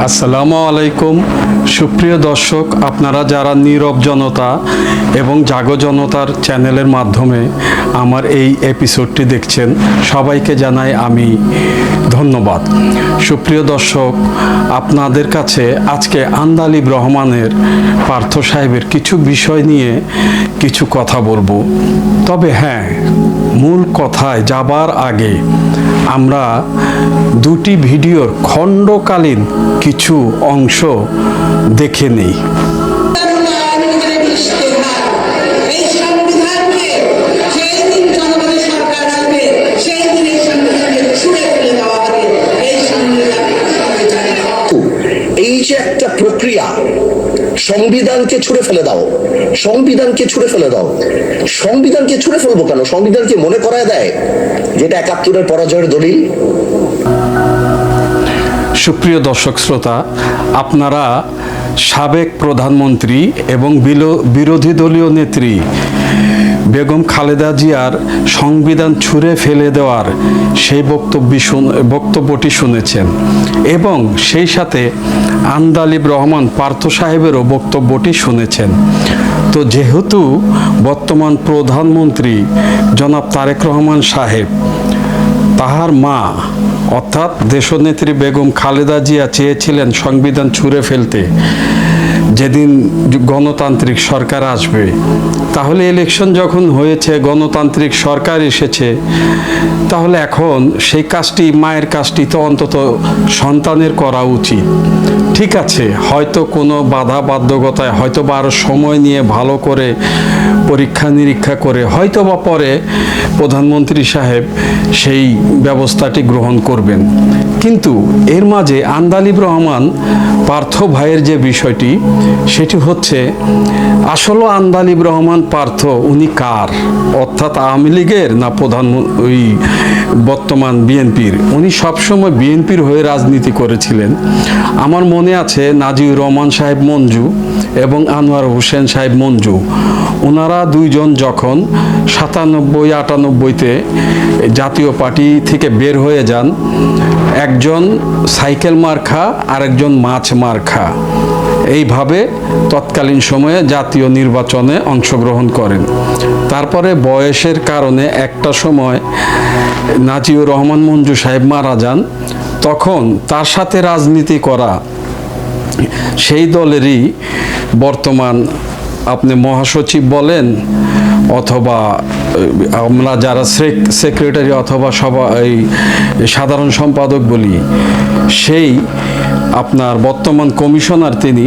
আসসালামু আলাইকুম সুপ্রিয় দর্শক, আপনারা যারা নীরব জনতা এবং জাগো জনতার চ্যানেলের মাধ্যমে আমার এই এপিসোডটি দেখছেন, সবাইকে জানাই আমি ধন্যবাদ। সুপ্রিয় দর্শক, আপনাদের কাছে আজকে আন্দালিব রহমানের পার্থ সাহেবের কিছু বিষয় নিয়ে কিছু কথা বলবো। তবে হ্যাঁ, মূল কথায় যাবার আগে আমরা দুটি ভিডিওর খণ্ডকালীন কিছু অংশ দেখে নেই। এই যে একটা প্রক্রিয়া, সংবিধানকে ছুঁড়ে ফেলে দাও, সংবিধানকে ছুঁড়ে ফেলে দাও। সংবিধানকে ছুঁড়ে ফেলবো কেন? সংবিধানকে মনে করায় দেয় যেটা ৭১-এর পরাজয়ের দলিল। সুপ্রিয় দর্শক শ্রোতা, আপনারা সাবেক প্রধানমন্ত্রী এবং বিরোধী দলীয় নেত্রী বেগম খালেদা জিয়ার সংবিধান ছুঁড়ে ফেলে দেওয়ার সেই বক্তব্যটি শুনেছেন এবং সেই সাথে আন্দালিব রহমান পার্থ সাহেবেরও বক্তব্যটি শুনেছেন। তো যেহেতু বর্তমান প্রধানমন্ত্রী জনাব তারেক রহমান সাহেব, তাহার মা অর্থাৎ দেশনেত্রী বেগম খালেদা জিয়া চেয়েছিলেন সংবিধান ছুঁড়ে ফেলতে যেদিন গণতান্ত্রিক সরকার আসবে, তাহলে ইলেকশন যখন হয়েছে, গণতান্ত্রিক সরকার এসেছে, তাহলে এখন সেই কাজটি, মায়ের কাজটি তো অন্তত সন্তানের করা উচিত। ঠিক আছে, হয়তো কোনো বাধা বাধ্যকতায়, হয়তো বা আরও সময় নিয়ে ভালো করে পরীক্ষা নিরীক্ষা করে হয়তো বা পরে প্রধানমন্ত্রী সাহেব সেই ব্যবস্থাটি গ্রহণ করবেন। কিন্তু এর মাঝে আন্দালিব রহমান পার্থ ভাইয়ের যে বিষয়টি, সেটি হচ্ছে আসলে আন্দালিব রহমান পার্থ উনি কার, অর্থাৎ আওয়ামী লীগের না ওই বর্তমান বিএনপির? উনি সবসময় বিএনপির হয়ে রাজনীতি করেছিলেন। আমার মনে আছে নাজিউর রহমান সাহেব মঞ্জু এবং আনোয়ার হোসেন সাহেব মঞ্জু, ওনারা দুইজন যখন ৯৭-৯৮-তে জাতীয় পার্টি থেকে বের হয়ে যান, একজন সাইকেল মার্কা আর একজন মাছ মার্কা, এইভাবে তৎকালীন সময়ে জাতীয় নির্বাচনে অংশগ্রহণ করেন। তারপরে বয়সের কারণে একটা সময় নাজিউর রহমান মঞ্জু সাহেব মারা যান। তখন তার সাথে রাজনীতি করা সেই দলেরই বর্তমান আপনি মহাসচিব বলেন অথবা আমরা যারা সেক্রেটারি অথবা এই সাধারণ সম্পাদক বলি, সেই আপনার বর্তমান কমিশনার তিনি,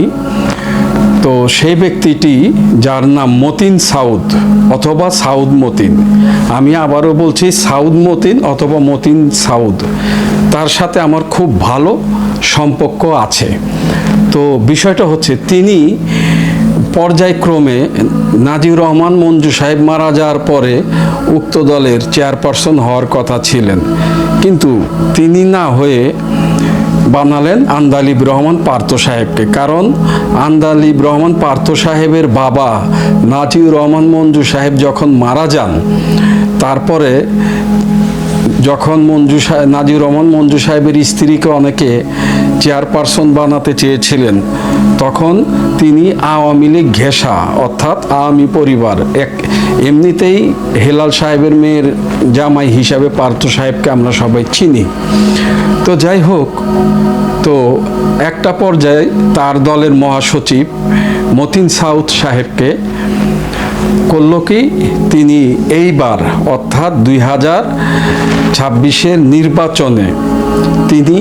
তো সেই ব্যক্তিটি যার নাম মতিন সাউদ অথবা সাউদ মতিন, আমি আবারও বলছি সাউদ মতিন অথবা মতিন সাউদ, তার সাথে আমার খুব ভালো সম্পর্ক আছে। তো বিষয়টা হচ্ছে তিনি পর্যায়ক্রমে নাজিউর রহমান মঞ্জু সাহেব মারা যাওয়ার পরে উক্ত দলের চেয়ারপারসন হওয়ার কথা ছিলেন, কিন্তু তিনি না হয়ে বানালেন আন্দালিব রহমান পার্থ সাহেবকে। কারণ আন্দালিব রহমান পার্থ সাহেবের বাবা নাজিউর রহমান মঞ্জু সাহেব যখন মারা যান, তারপরে যখন নাজিউর রহমান মঞ্জু সাহেবের স্ত্রীকে অনেকে চেয়ারপারসন বানাতে চেয়েছিলেন, তখন তিনি আওয়ামী লীগ ঘেঁষা অর্থাৎ আওয়ামী পরিবার, এমনিতেই হেলাল সাহেবের মেয়ের জামাই হিসাবে পার্থ সাহেবকে আমরা সবাই চিনি। তো যাই হোক, তো একটা পর্যায়ে তার দলের মহাসচিব মতিন সাউদ সাহেবকে করল কি, তিনি এইবার অর্থাৎ ২০২৬-এর নির্বাচনে তিনি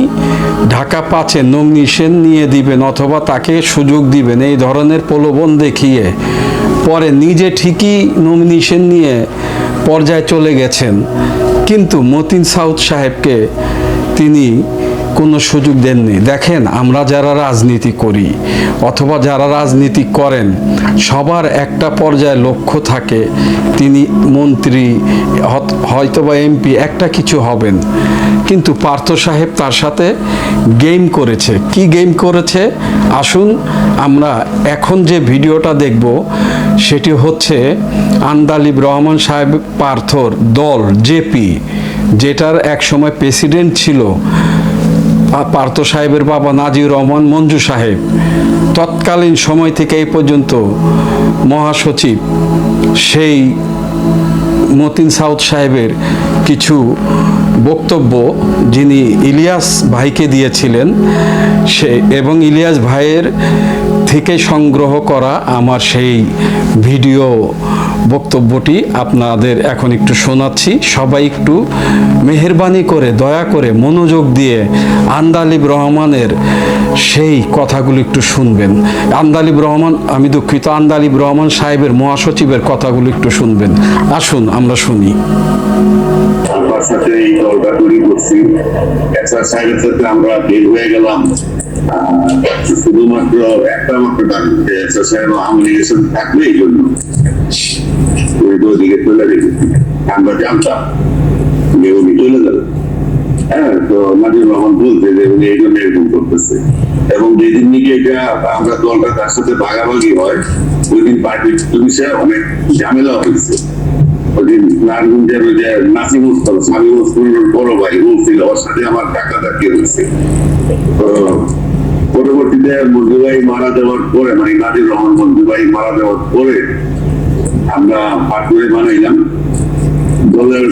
ঢাকা ৫-এ নমিনেশন নিয়ে দিবেন অথবা তাকে সুযোগ দিবেন, এই ধরনের প্রলোভন দেখিয়ে পরে নিজে ঠিকই নমিনেশন নিয়ে পর্যায়ে চলে গেছেন। কিন্তু মতিন সাউদ সাহেবকে তিনি কোনো সুযোগ দেননি। দেখেন, আমরা যারা রাজনীতি করি অথবা যারা রাজনীতি করেন, সবার একটা পর্যায়ে লক্ষ্য থাকে, তিনি মন্ত্রী হয়তোবা এমপি একটা কিছু হবেন। কিন্তু পার্থ সাহেব তার সাথে গেম করেছে। কি গেম করেছে? আসুন আমরা এখন যে ভিডিওটা দেখব সেটি হচ্ছে আন্দালিব রহমান সাহেব পার্থর দল জেপি, যেটার এক সময় প্রেসিডেন্ট ছিল পার্থ সাহেবের বাবা নাজির রহমান মঞ্জু সাহেব তৎকালীন সময় থেকে এই পর্যন্ত মহাসচিব সেই মতিন সাউদ সাহেবের কিছু বক্তব্য যিনি ইলিয়াস ভাইকে দিয়েছিলেন এবং ইলিয়াস ভাইয়ের থেকে সংগ্রহ করা আমার সেই ভিডিও বক্তব্যটি আপনাদের এখন একটু শোনাচ্ছি। সবাই একটু মেহেরবানি করে দয়া করে মনোযোগ দিয়ে আন্দালিব রহমানের সেই কথাগুলো একটু শুনবেন। আন্দালিব রহমান, আমি দুঃখিত, আন্দালিব রহমান সাহেবের মহাসচিবের কথাগুলো একটু শুনবেন। আসুন আমরা শুনি। আমার সাথে এই দলটা তৈরি করছি, সাহেবের সাথে আমরা বের হয়ে গেলাম শুধুমাত্র একটা মাত্র কারণ যে সাহেব আওয়ামী লীগের সাথে থাকবে এই জন্য ওদিকে চলে গেছি। আমরা জানতাম যে উনি চলে যাবে। হ্যাঁ, তো নাজির রহমান বলছে যে উনি এই জন্য এরকম করতেছে, এবং যেদিন নিয়ে এটা আমরা দলটা তার সাথে ভাগাভাগি হয় ওই দিন পার্টির বিষয়ে অনেক ঝামেলা হয়েছে। নারায়ণগঞ্জের ওই যে নাসিম উস্তাদ সামিম উস্তাদের বড় ভাই বলছিল ওর সাথে আমার টাকা ধাক্কি হয়েছে। তো পরবর্তীতে মঞ্জু ভাই মারা যাওয়ার পরে, মানে নাজির রহমান মঞ্জু ভাই মারা যাওয়ার পরে আমরা পার্টি বানাইলাম। দলের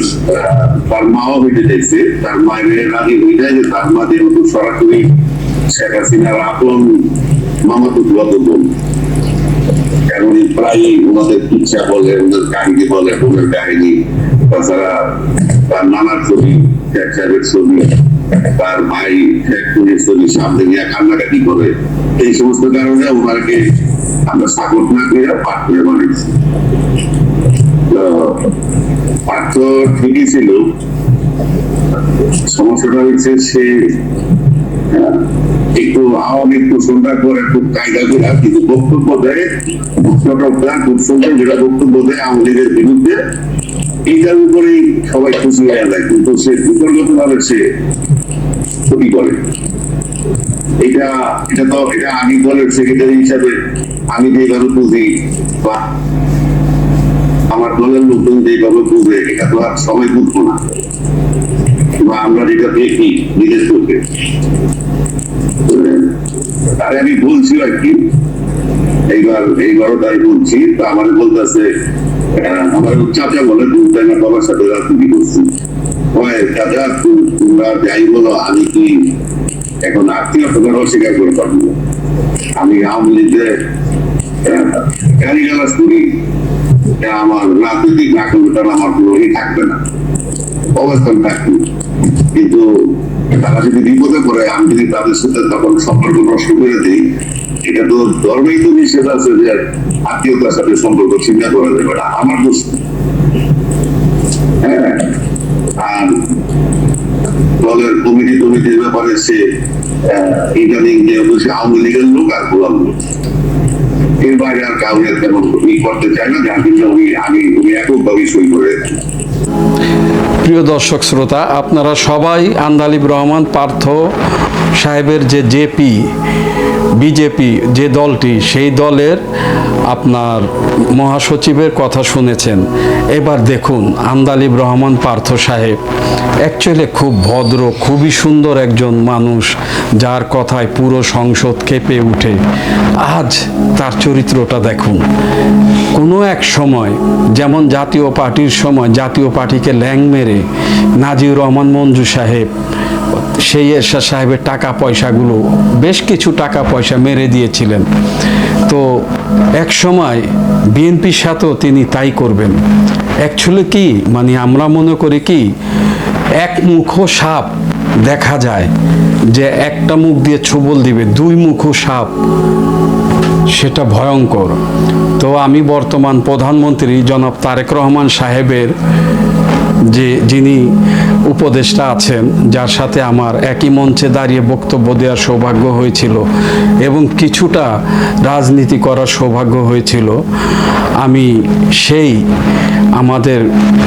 তার মাও হইতে চাইছে, তার মায়ের রাজি হয়ে যায় যে তার মা যেহেতু সরাসরি শেখ হাসিনার আপন মামাতো বোন, কারণ প্রায় ওনাদের ইচ্ছা বলে, ওদের কাহিনী বলে, ওদের কাহিনী, তাছাড়া তার নানার ছবি, শেখ সাহেবের ছবি, তার ভাই শেখ পুলির ছবি সামনে নিয়ে কান্নাকাটি করে। এই সমস্ত কারণে ওনাকে আমরা সাপোর্ট না করে পাঠ করে বানিয়েছি। পার্থ ঠিকই ছিল, সমস্যাটা হচ্ছে সে একটু আওয়ামী পোষণটা করে খুব কায়দা করে, কিন্তু বক্তব্য দেয়, খুব সুন্দর যেটা বক্তব্য দেয় আওয়ামী লীগের বিরুদ্ধে, এইটার উপরেই সবাই খুশি হয়ে যায়, কিন্তু সে বিতর্কত ভাবে সে ক্ষতি করে। এটা আমি দলের সেক্রেটারি হিসাবে আমি যেভাবে বুঝি বা আমার দলের লোকজন যেভাবে বুঝে, এটা তো আর সবাই বুঝবো না, বা আমরা যেটা দেখি নিজের চোখে। আরে আমি বলছি আর কি, এইবারও তাই বলছি। তো আমার বলতেছে, আমার চাচা বলে তুই না বাবার সাথে রাজনীতি করছি, চাচা তোমরা যাই বলো, আমি কি এখন আত্মীয়তার অস্বীকার করে পারবো? আমি আওয়ামী লীগের গালিগালাজ করি, আমার রাজনৈতিক নাগরিকতা আমার কোনো থাকবে না, অবস্থান থাকবে। কিন্তু তারা যদি বিপদে পড়ে, আমি যদি তাদের সাথে তখন সম্পর্ক নষ্ট করে দিই, এটা তো ধর্মেই তো নিষেধ আছে যে আত্মীয়তার সাথে সম্পর্ক চিন্তা করা যাবে না, আমার দোষ। হ্যাঁ, আর দলের কমিটির ব্যাপারে সে ইদানিং যেহেতু সে আওয়ামী লীগের লোক আর গোলাম লোক, এর বাইরে আর কাউকে তেমন করতে চায় না, যার জন্য আমি এককভাবে সই করে। প্রিয় দর্শক শ্রোতা, আপনারা সবাই আন্দালিব রহমান পার্থ সাহেবের যে বিজেপি যে দলটি, সেই দলের আপনার মহাসচিবের কথা শুনেছেন। এবার দেখুন আন্দালিব রহমান পার্থ সাহেব অ্যাকচুয়ালি খুব ভদ্র, খুবই সুন্দর একজন মানুষ, যার কথায় পুরো সংসদ কেঁপে উঠে। আজ তার চরিত্রটা দেখুন। কোনো এক সময় যেমন জাতীয় পার্টির সময় জাতীয় পার্টিকে ল্যাং মেরে নাজির রহমান মঞ্জু সাহেব সেই এরশাদ সাহেবের টাকা পয়সাগুলো, বেশ কিছু টাকা পয়সা মেরে দিয়েছিলেন। তো এক সময় বিএনপির সাথেও তিনি তাই করবেন। অ্যাকচুয়ালি কি, মানে আমরা মনে করি কি, এক মুখ সাপ দেখা যায় যে একটা মুখ দিয়ে ছোবল দিবে, দুই মুখ সাপ, সেটা ভয়ঙ্কর। তো আমি বর্তমান প্রধানমন্ত্রী জনাব তারেক রহমান সাহেবের যিনি উপদেষ্টা আছেন, যার সাথে আমার একই মঞ্চে দাঁড়িয়ে বক্তব্য দেওয়ার সৌভাগ্য হয়েছিল এবং কিছুটা রাজনীতি করার সৌভাগ্য হয়েছিল, আমি সেই আমাদের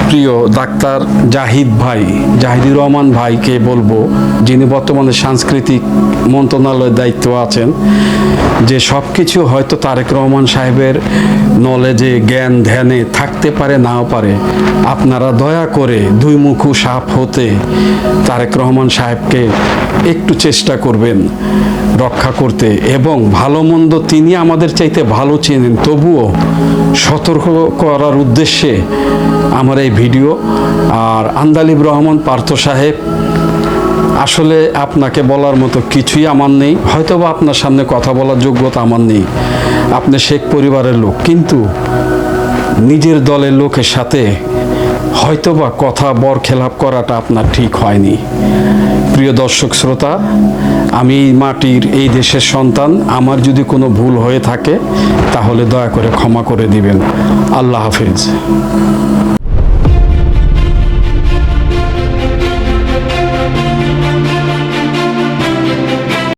প্রিয় ডাক্তার জাহিদুর রহমান ভাইকে বলবো, যিনি বর্তমানে সাংস্কৃতিক মন্ত্রণালয়ের দায়িত্ব আছেন, যে সব কিছু হয়তো তারেক রহমান সাহেবের নলেজে, জ্ঞান ধ্যানে থাকতে পারে, নাও পারে। আপনারা দয়া করে দুই মুখো সাপ হতে তারেক রহমান সাহেবকে একটু চেষ্টা করবেন রক্ষা করতে, এবং ভালো মন্দ তিনি আমাদের চাইতে ভালো চেনেন, তবুও সতর্ক করার উদ্দেশ্যে আমার এই ভিডিও। আর আন্দালিব রহমান পার্থ সাহেব, আসলে আপনাকে বলার মতো কিছুই আমার নেই, হয়তোবা আপনার সামনে কথা বলার যোগ্যতা আমার নেই। আপনি শেখ পরিবারের লোক, কিন্তু নিজের দলের লোকের সাথে হয়তোবা কথা বরখেলাপ করাটা আপনার ঠিক হয়নি। প্রিয় দর্শক শ্রোতা, আমি এই মাটির, এই দেশের সন্তান, আমার যদি কোনো ভুল হয়ে থাকে তাহলে দয়া করে ক্ষমা করে দিবেন। আল্লাহ হাফেজ।